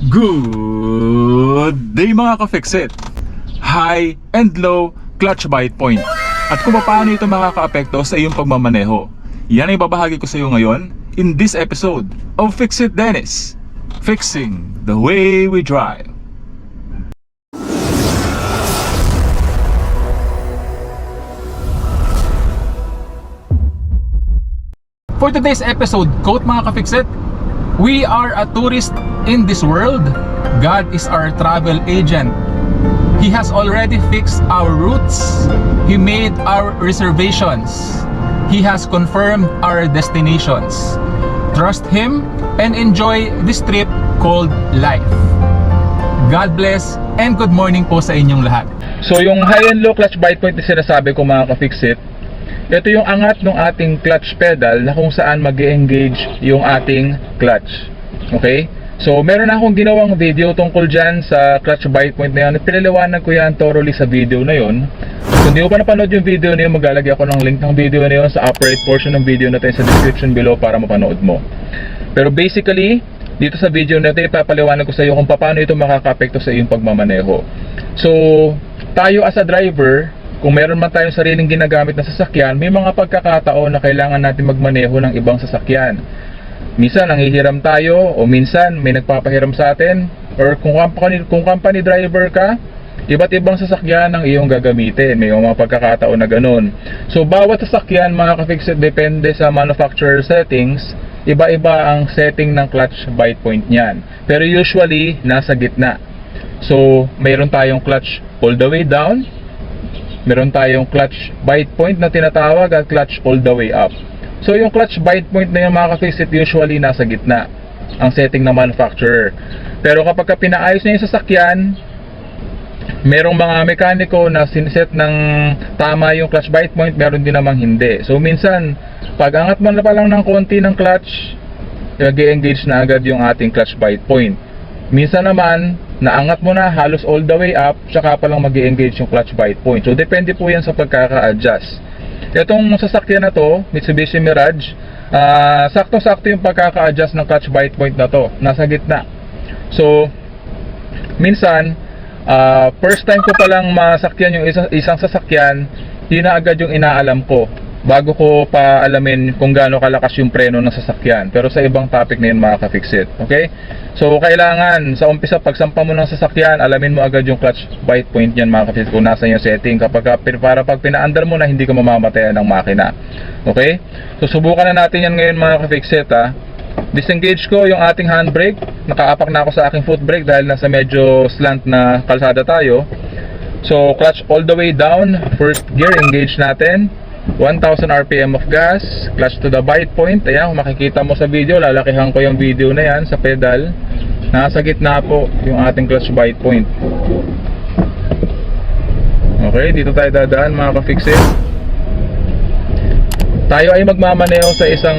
Good day mga ka-fixit! High and low clutch bite point. At kung paano ito makakaapekto sa iyong pagmamaneho. Yan ay babahagi ko sa iyo ngayon in this episode of Fix It Dennis. Fixing the way we drive. For today's episode, quote mga ka-fixit, "We are a tourist in this world. God is our travel agent. He has already fixed our routes. He made our reservations. He has confirmed our destinations. Trust Him and enjoy this trip called life." God bless and good morning po sa inyong lahat. So yung high and low clutch bite point na sinasabi ko mga ka-fixit, ito yung angat ng ating clutch pedal na kung saan mag-engage yung ating clutch. Okay? So meron na akong ginawang video tungkol dyan sa clutch bite point na yan at pinaliwanag ko yan thoroughly sa video na yun. Kung hindi mo pa napanood yung video na yun, maglalagay ako ng link ng video na yun sa upper right portion ng video natin sa description below para mapanood mo. Pero basically, dito sa video natin ipapaliwanag ko sa iyo kung paano ito makaka-apekto sa iyong pagmamaneho. So tayo as a driver, kung meron man tayong sariling ginagamit na sasakyan, may mga pagkakataon na kailangan natin magmaneho ng ibang sasakyan. Minsan nanghihiram tayo o minsan may nagpapahiram sa atin, or kung company driver ka, iba't ibang sasakyan ang iyong gagamitin. May mga pagkakataon na ganun. So bawat sasakyan mga ka-fixit, depende sa manufacturer settings, iba-iba ang setting ng clutch bite point niyan. Pero usually nasa gitna. So mayroon tayong clutch all the way down, meron tayong clutch bite point na tinatawag at clutch all the way up. So yung clutch bite point na yung mga ka-fixit usually nasa gitna ang setting ng manufacturer. Pero kapag pinaayos na yung sasakyan, merong mga mekaniko na sinset ng tama yung clutch bite point, meron din namang hindi. So minsan, pag angat man na pa lang ng konti ng clutch, nag-engage na agad yung ating clutch bite point. Minsan naman, naangat mo na halos all the way up, tsaka pa lang mag-engage yung clutch bite point. So depende po yan sa pagkaka-adjust. Itong sasakyan na to, Mitsubishi Mirage, saktong-sakto yung pagkaka-adjust ng clutch bite point na to, nasa gitna. So minsan, first time ko palang masakyan yung isang sasakyan, yun na agad yung inaalam ko bago ko pa alamin kung gaano kalakas yung preno ng sasakyan. Pero sa ibang topic na yun mga ka-fixit. Okay? So kailangan sa umpisa pagsampa mo ng sasakyan, alamin mo agad yung clutch bite point niyan mga ka-fixit kung nasa yung setting, para pag pinaandar mo na hindi ka mamamatayan ng makina. Okay? So subukan na natin yan ngayon mga ka-fixit ha. Disengage ko yung ating handbrake. Nakaapak na ako sa aking foot brake dahil nasa medyo slant na kalsada tayo. So clutch all the way down, first gear, engage natin. 1000 RPM of gas, clutch to the bite point. Ayan, kung makikita mo sa video, lalakihan ko yung video na yan sa pedal. Nasa gitna po yung ating clutch bite point. Okay, dito tayo dadaan mga ka-fixit. Tayo ay magmamaneho sa isang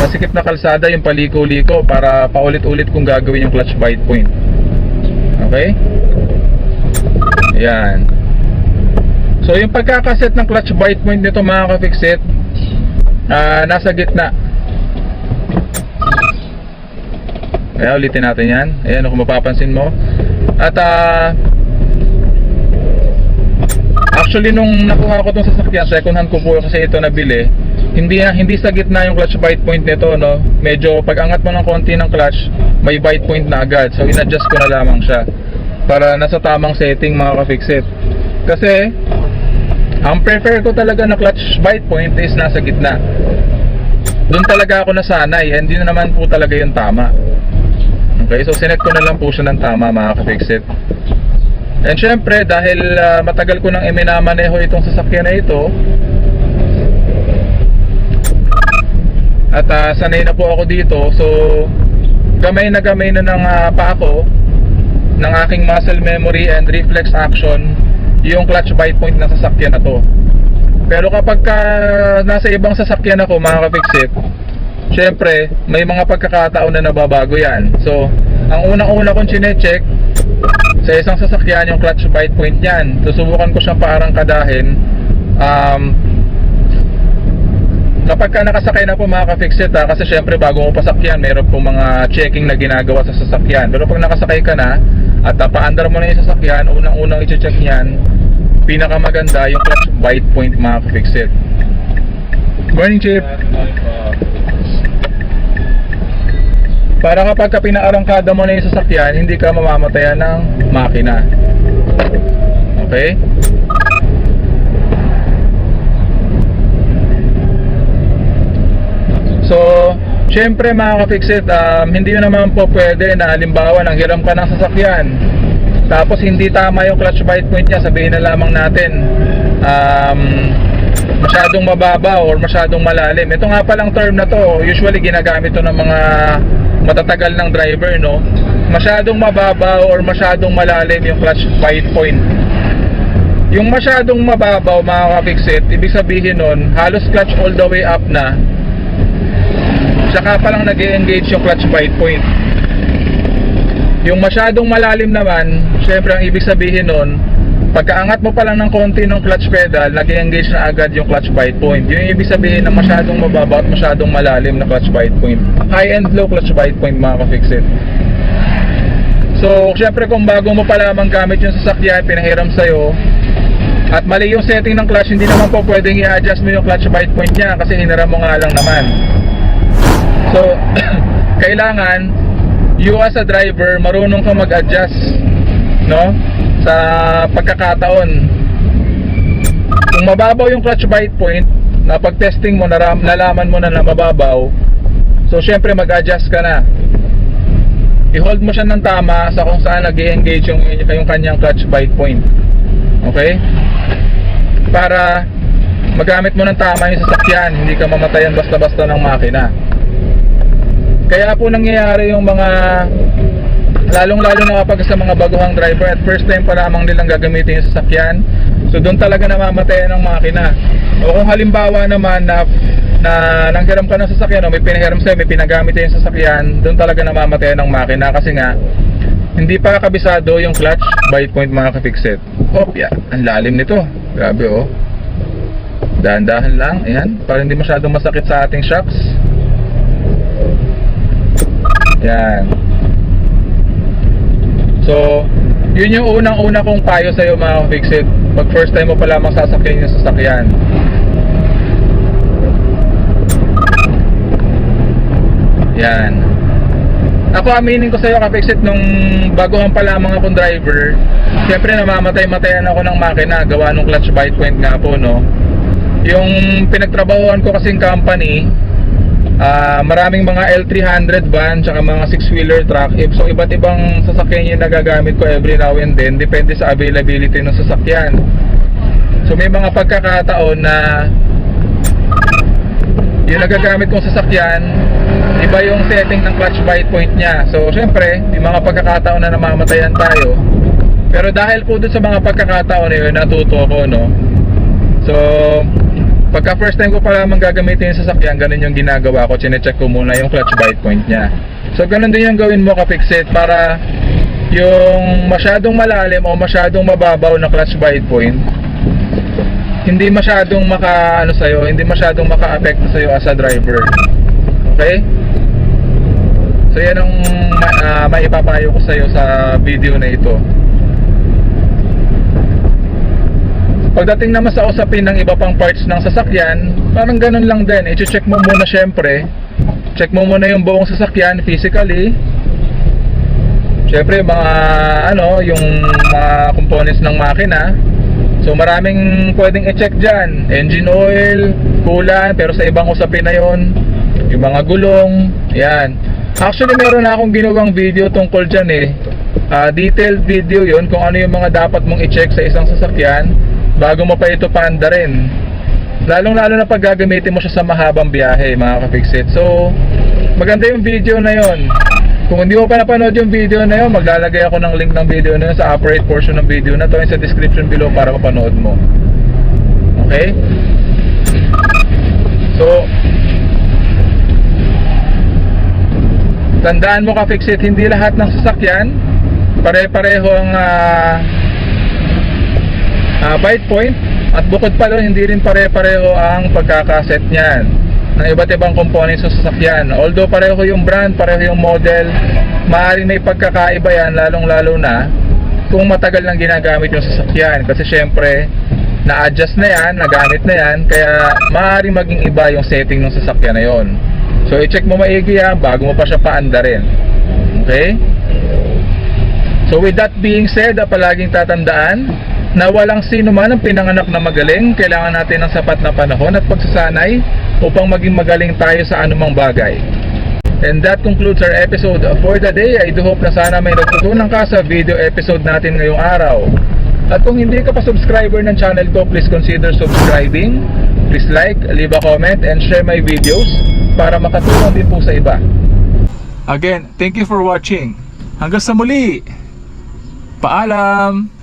masikip na kalsada, yung paliko-liko, para paulit-ulit kung gagawin yung clutch bite point. Okay? Ayan. So yung pagkakaset ng clutch bite point nito mga ka-fixit, nasa gitna. Ayan, ulitin natin yan. Ayan kung mapapansin mo. At actually nung nakuha ko itong sasakyan, second hand ko po kasi ito nabili, hindi sa gitna yung clutch bite point nito, no? Medyo pag angat mo ng konti ng clutch, may bite point na agad. So in-adjust ko na lamang siya para nasa tamang setting mga ka-fixit. Kasi ang prefer ko talaga na clutch bite point is nasa gitna. Doon talaga ako nasanay, hindi na naman po talaga yung tama. Okay, so sinet ko na lang po siya ng tama mga ka-fixit. And syempre dahil matagal ko nang iminamaneho itong sasakyan na ito, at sanay na po ako dito, so gamay na ng paa ko, ng aking muscle memory and reflex action, yung clutch bite point na sasakyan na to. Pero kapag nasa ibang sasakyan ako mga ka-fixit, syempre may mga pagkakataon na nababago yan. So ang unang-una kong chine-check sa isang sasakyan yung clutch bite point niyan. Susubukan ko siyang parang kadahin Kapag ka nakasakay na po mga ka-fixit, kasi syempre bago mo pasakyan, meron po mga checking na ginagawa sa sasakyan. Pero pag nakasakay ka na at paandar mo na yung sasakyan, unang-unang i-check niyan, pinakamaganda yung clutch bite point mga ka-fixit. Morning, Chip. Para kapag ka pinaarangkada mo na yung sasakyan, hindi ka mamamatayan ng makina. Okay? So, syempre mga ka-fixit, hindi yun naman po pwede na halimbawa nanghiram ka ng sasakyan, tapos hindi tama yung clutch bite point niya, sabihin na lamang natin masyadong mababa or masyadong malalim. Ito nga palang term na to, usually ginagamit to ng mga matatagal ng driver, no? Masyadong mababa or masyadong malalim yung clutch bite point. Yung masyadong mababaw mga ka-fixit, ibig sabihin nun, halos clutch all the way up na, saka pa lang nag-engage yung clutch bite point. Yung masyadong malalim naman, syempre ang ibig sabihin nun, pagkaangat mo pa lang ng konti ng clutch pedal, nag-engage na agad yung clutch bite point. Yun yung ibig sabihin ng masyadong mababa at masyadong malalim na clutch bite point. High and low clutch bite point mga ka-fixit. So syempre kung bago mo pa lamang gamit yung sasakyan, pinahiram sa'yo, at mali yung setting ng clutch, hindi naman po pwedeng i-adjust mo yung clutch bite point niya kasi hiniram mo nga lang naman. So, kailangan you as a driver marunong kang mag-adjust, no? Sa pagkakataon. Kung mababaw yung clutch bite point, na pag-testing mo nalaman mo na mababaw, so syempre mag-adjust ka na. I-hold mo siya ng tama sa kung saan nag-engage yung kanyang clutch bite point. Okay? Para magamit mo ng tama yung sasakyan, hindi ka mamatayan basta-basta ng makina. Kaya po nangyayari yung mga, lalong-lalo na kapag sa mga baguhang driver at first time pa lamang nilang gagamitin yung sasakyan, so doon talaga namamatayan ng makina. O kung halimbawa naman na nanghiram ka ng sasakyan o may pinahiram sa'yo, may pinagamit yung sasakyan, doon talaga namamatayan ng makina kasi nga hindi pa kabisado yung clutch bite point mga ka-fixit. Oh, yeah, ang lalim nito. Grabe oh. Dahan-dahan lang, ayan, para hindi masyadong masakit sa ating shocks. Yan. So, yun yung unang-una kong payo sa'yo mga ka-fixit. Pag first time mo pa lamang sasakyan yung sasakyan. Yan. Ako aminin ko sa'yo ka-fixit, nung baguhan pa lamang akong driver, siyempre namamatay-matayan ako ng makina gawa nung clutch bite point nga po, no. Yung pinagtrabahuan ko kasing company, maraming mga L300 van tsaka mga 6-wheeler truck. So iba't ibang sasakyan yung nagagamit ko every now and then, depende sa availability ng sasakyan. So may mga pagkakataon na yung nagagamit kong sasakyan, iba yung setting ng clutch bite point niya. So syempre may mga pagkakataon na namamatayan tayo, pero dahil po dun sa mga pagkakataon na yun, natuto ko, no. So pagka first time ko pa lamang gagamitin yung sasakyan, ganun yung ginagawa ko, chinecheck ko muna yung clutch bite point niya. So ganun din yung gawin mo ka-fixit, para yung masyadong malalim o masyadong mababaw na clutch bite point, hindi masyadong hindi masyadong maka-affect sa'yo as a driver. Okay? So yan ang maipapayo ko sa'yo sa video na ito. Pagdating naman sa usapin ng iba pang parts ng sasakyan, parang ganun lang din. I-check mo muna syempre. Check mo muna yung buong sasakyan physically. Syempre yung mga components ng makina. So maraming pwedeng i-check dyan. Engine oil, coolant, pero sa ibang usapin na yon, yung mga gulong, yan. Actually meron na akong ginawang video tungkol dyan detailed video yon kung ano yung mga dapat mong i-check sa isang sasakyan bago mo pa ito paandarin, lalong-lalo na pag gagamitin mo siya sa mahabang biyahe mga ka-fixit. So maganda yung video na yon. Kung hindi mo pa napanood yung video na yun, maglalagay ako ng link ng video na yun sa upper right portion ng video na to and sa description below para mapanood mo. Okay? So tandaan mo ka-fixit, hindi lahat ng sasakyan pare-pareho ang bite point, at bukod pa doon hindi rin pare-pareho ang pagkakaset niyan. ng iba't ibang components sa sasakyan. Although pareho yung brand, pareho yung model, maaaring may pagkakaiba yan, lalong-lalo na kung matagal nang ginagamit yung sasakyan. Kasi syempre, na-adjust na yan, nagamit na yan, kaya maaaring maging iba yung setting ng sasakyan na yon. So i-check mo maigi yan bago mo pa siya paandarin. Okay? So with that being said, palaging tatandaan na walang sino man ang pinanganak na magaling. Kailangan natin ng sapat na panahon at pagsasanay upang maging magaling tayo sa anumang bagay. And that concludes our episode for the day. I do hope na sana may natutunan ka sa video episode natin ngayong araw. At kung hindi ka pa subscriber ng channel ko, please consider subscribing. Please like, leave a comment, and share my videos para makatulong din po sa iba. Again, thank you for watching. Hanggang sa muli. Paalam!